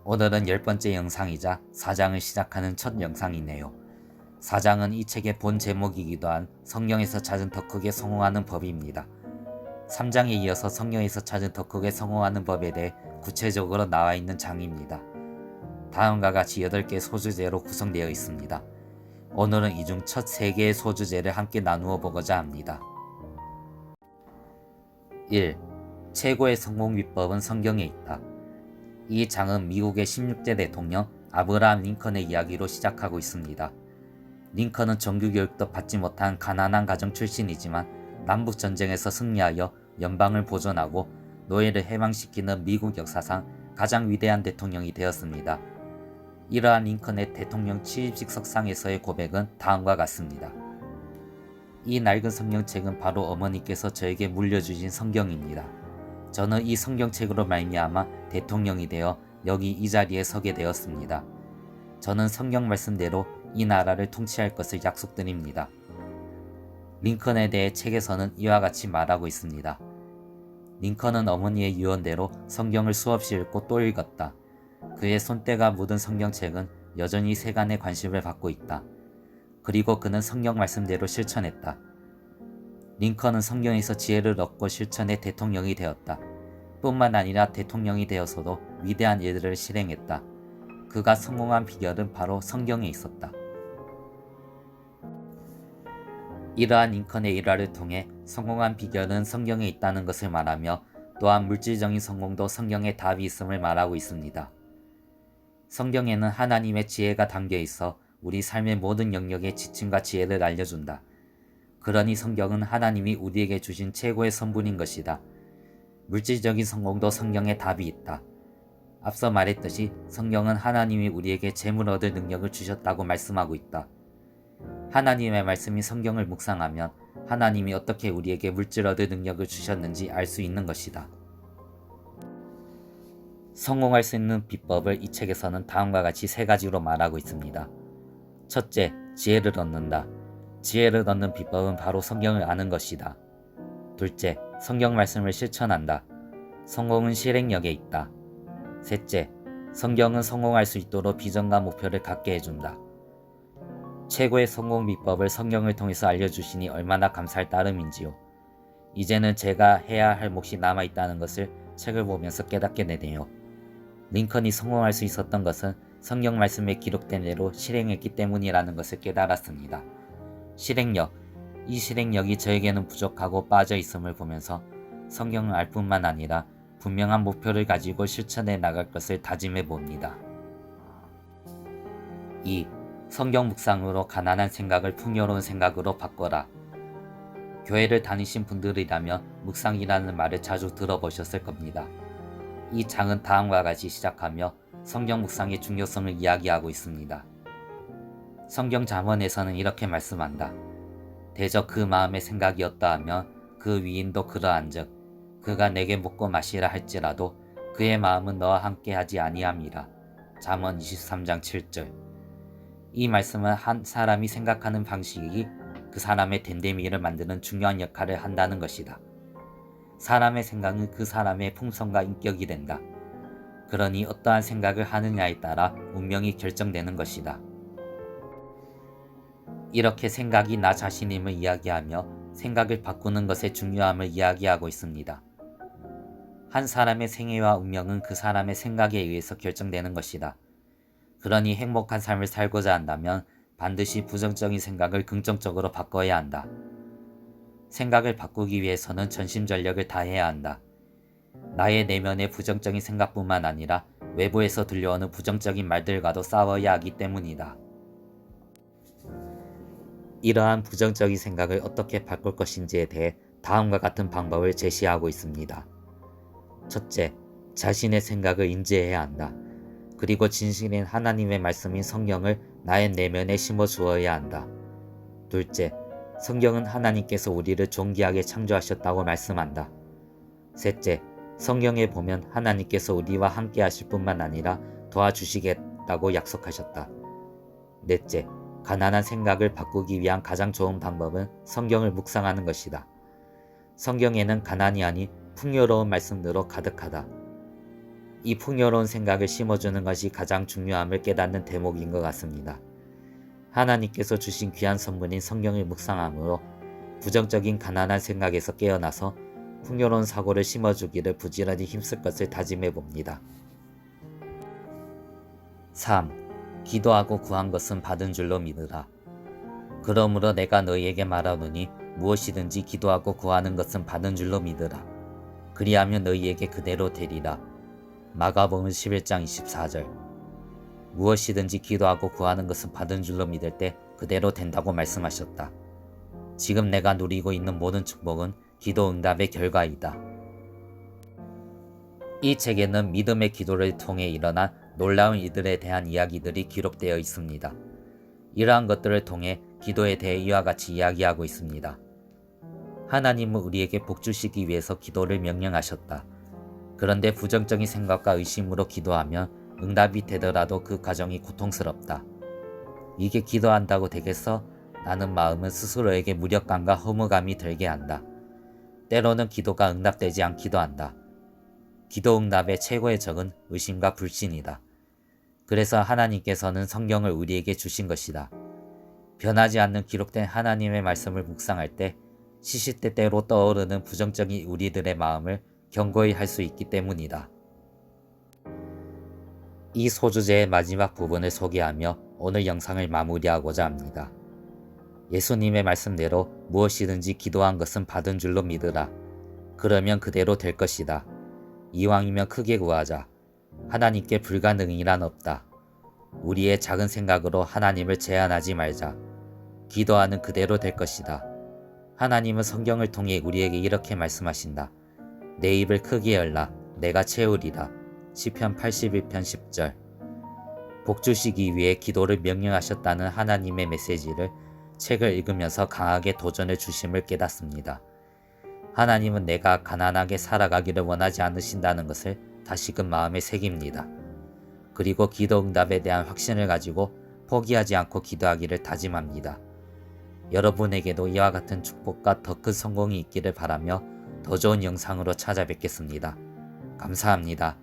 오늘은 10번째 영상이자 4장을 시작하는 첫 영상이네요. 4장은 이 책의 본 제목이기도 한 성경에서 찾은 더 크게 성공하는 법입니다. 3장에 이어서 성경에서 찾은 더 크게 성공하는 법에 대해 구체적으로 나와 있는 장입니다. 다음과 같이 8개의 소주제로 구성되어 있습니다. 오늘은 이 중 첫 3개의 소주제를 함께 나누어 보고자 합니다. 1. 최고의 성공 비법은 성경에 있다. 이 장은 미국의 16대 대통령 아브라함 링컨의 이야기로 시작하고 있습니다. 링컨은 정규교육도 받지 못한 가난한 가정 출신이지만 남북전쟁에서 승리하여 연방을 보존하고 노예를 해방시키는 미국 역사상 가장 위대한 대통령이 되었습니다. 이러한 링컨의 대통령 취임식 석상에서의 고백은 다음과 같습니다. 이 낡은 성경책은 바로 어머니께서 저에게 물려주신 성경입니다. 저는 이 성경책으로 말미암아 대통령이 되어 여기 이 자리에 서게 되었습니다. 저는 성경 말씀대로 이 나라를 통치할 것을 약속드립니다. 링컨에 대해 책에서는 이와 같이 말하고 있습니다. 링컨은 어머니의 유언대로 성경을 수없이 읽고 또 읽었다. 그의 손때가 묻은 성경책은 여전히 세간의 관심을 받고 있다. 그리고 그는 성경 말씀대로 실천했다. 링컨은 성경에서 지혜를 얻고 실천해 대통령이 되었다. 뿐만 아니라 대통령이 되어서도 위대한 일들을 실행했다. 그가 성공한 비결은 바로 성경에 있었다. 이러한 링컨의 일화를 통해 성공한 비결은 성경에 있다는 것을 말하며 또한 물질적인 성공도 성경에 답이 있음을 말하고 있습니다. 성경에는 하나님의 지혜가 담겨 있어 우리 삶의 모든 영역의 지침과 지혜를 알려준다. 그러니 성경은 하나님이 우리에게 주신 최고의 선물인 것이다. 물질적인 성공도 성경에 답이 있다. 앞서 말했듯이 성경은 하나님이 우리에게 재물 얻을 능력을 주셨다고 말씀하고 있다. 하나님의 말씀이 성경을 묵상하면 하나님이 어떻게 우리에게 물질 얻을 능력을 주셨는지 알 수 있는 것이다. 성공할 수 있는 비법을 이 책에서는 다음과 같이 3가지로 말하고 있습니다. 첫째, 지혜를 얻는다. 지혜를 얻는 비법은 바로 성경을 아는 것이다. 둘째, 성경 말씀을 실천한다. 성공은 실행력에 있다. 셋째, 성경은 성공할 수 있도록 비전과 목표를 갖게 해준다. 최고의 성공 비법을 성경을 통해서 알려주시니 얼마나 감사할 따름인지요. 이제는 제가 해야 할 몫이 남아있다는 것을 책을 보면서 깨닫게 되네요. 링컨이 성공할 수 있었던 것은 성경 말씀에 기록된 대로 실행했기 때문이라는 것을 깨달았습니다. 실행력, 이 실행력이 저에게는 부족하고 빠져 있음을 보면서 성경을 알 뿐만 아니라 분명한 목표를 가지고 실천해 나갈 것을 다짐해 봅니다. 2. 성경 묵상으로 가난한 생각을 풍요로운 생각으로 바꿔라. 교회를 다니신 분들이라면 묵상이라는 말을 자주 들어보셨을 겁니다. 이 장은 다음과 같이 시작하며 성경 묵상의 중요성을 이야기하고 있습니다. 성경 잠언에서는 이렇게 말씀한다. 대저 그 마음의 생각이었다 하면 그 위인도 그러한즉 그가 내게 먹고 마시라 할지라도 그의 마음은 너와 함께 하지 아니함이라. 잠언 23장 7절. 이 말씀은 한 사람이 생각하는 방식이 그 사람의 됨됨이를 만드는 중요한 역할을 한다는 것이다. 사람의 생각은 그 사람의 품성과 인격이 된다. 그러니 어떠한 생각을 하느냐에 따라 운명이 결정되는 것이다. 이렇게 생각이 나 자신임을 이야기하며 생각을 바꾸는 것의 중요함을 이야기하고 있습니다. 한 사람의 생애와 운명은 그 사람의 생각에 의해서 결정되는 것이다. 그러니 행복한 삶을 살고자 한다면 반드시 부정적인 생각을 긍정적으로 바꿔야 한다. 생각을 바꾸기 위해서는 전심전력을 다해야 한다. 나의 내면의 부정적인 생각뿐만 아니라 외부에서 들려오는 부정적인 말들과도 싸워야 하기 때문이다. 이러한 부정적인 생각을 어떻게 바꿀 것인지에 대해 다음과 같은 방법을 제시하고 있습니다. 첫째, 자신의 생각을 인지해야 한다. 그리고 진실인 하나님의 말씀인 성경을 나의 내면에 심어 주어야 한다. 둘째, 성경은 하나님께서 우리를 존귀하게 창조하셨다고 말씀한다. 셋째, 성경에 보면 하나님께서 우리와 함께 하실 뿐만 아니라 도와주시겠다고 약속하셨다. 넷째, 가난한 생각을 바꾸기 위한 가장 좋은 방법은 성경을 묵상하는 것이다. 성경에는 가난이 아닌 풍요로운 말씀으로 가득하다. 이 풍요로운 생각을 심어주는 것이 가장 중요함을 깨닫는 대목인 것 같습니다. 하나님께서 주신 귀한 선물인 성경을 묵상함으로 부정적인 가난한 생각에서 깨어나서 풍요로운 사고를 심어주기를 부지런히 힘쓸 것을 다짐해 봅니다. 3. 기도하고 구한 것은 받은 줄로 믿으라. 그러므로 내가 너희에게 말하노니 무엇이든지 기도하고 구하는 것은 받은 줄로 믿으라. 그리하면 너희에게 그대로 되리라. 마가복음 11장 24절. 무엇이든지 기도하고 구하는 것은 받은 줄로 믿을 때 그대로 된다고 말씀하셨다. 지금 내가 누리고 있는 모든 축복은 기도 응답의 결과이다. 이 책에는 믿음의 기도를 통해 일어난 놀라운 일들에 대한 이야기들이 기록되어 있습니다. 이러한 것들을 통해 기도에 대해 이와 같이 이야기하고 있습니다. 하나님은 우리에게 복 주시기 위해서 기도를 명령하셨다. 그런데 부정적인 생각과 의심으로 기도하면 응답이 되더라도 그 과정이 고통스럽다. 이게 기도한다고 되겠어? 라는 마음은 스스로에게 무력감과 허무감이 들게 한다. 때로는 기도가 응답되지 않기도 한다. 기도 응답의 최고의 적은 의심과 불신이다. 그래서 하나님께서는 성경을 우리에게 주신 것이다. 변하지 않는 기록된 하나님의 말씀을 묵상할 때 시시때때로 떠오르는 부정적인 우리들의 마음을 견고히 할 수 있기 때문이다. 이 소주제의 마지막 부분을 소개하며 오늘 영상을 마무리하고자 합니다. 예수님의 말씀대로 무엇이든지 기도한 것은 받은 줄로 믿으라. 그러면 그대로 될 것이다. 이왕이면 크게 구하자. 하나님께 불가능이란 없다. 우리의 작은 생각으로 하나님을 제한하지 말자. 기도하는 그대로 될 것이다. 하나님은 성경을 통해 우리에게 이렇게 말씀하신다. 내 입을 크게 열라. 내가 채우리라. 시편 81편 10절. 복 주시기 위해 기도를 명령하셨다는 하나님의 메시지를 책을 읽으면서 강하게 도전해 주심을 깨닫습니다. 하나님은 내가 가난하게 살아가기를 원하지 않으신다는 것을 다시금 마음에 새깁니다. 그리고 기도 응답에 대한 확신을 가지고 포기하지 않고 기도하기를 다짐합니다. 여러분에게도 이와 같은 축복과 더 큰 성공이 있기를 바라며 더 좋은 영상으로 찾아뵙겠습니다. 감사합니다.